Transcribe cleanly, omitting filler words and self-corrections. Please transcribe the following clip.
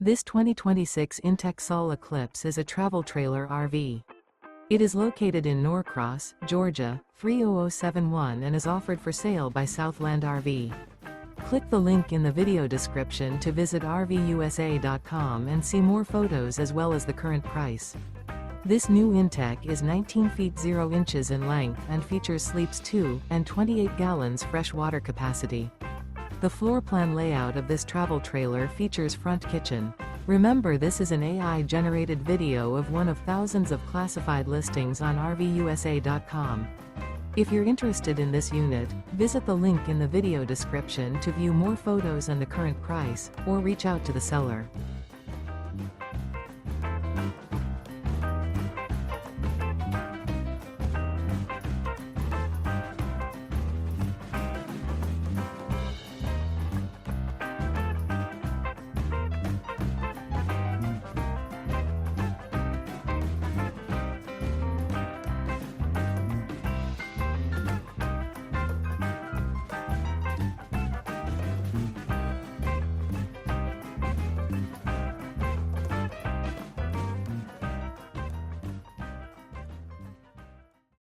This 2026 inTech Sol Eclipse is a travel trailer RV. It is located in Norcross, Georgia, 30071 and is offered for sale by Southland RV. Click the link in the video description to visit RVUSA.com and see more photos as well as the current price. This new inTech is 19 feet 0 inches in length and features sleeps 2 and 28 gallons fresh water capacity. The floor plan layout of this travel trailer features front kitchen. Remember, this is an AI-generated video of one of thousands of classified listings on RVUSA.com. If you're interested in this unit, visit the link in the video description to view more photos and the current price, or reach out to the seller.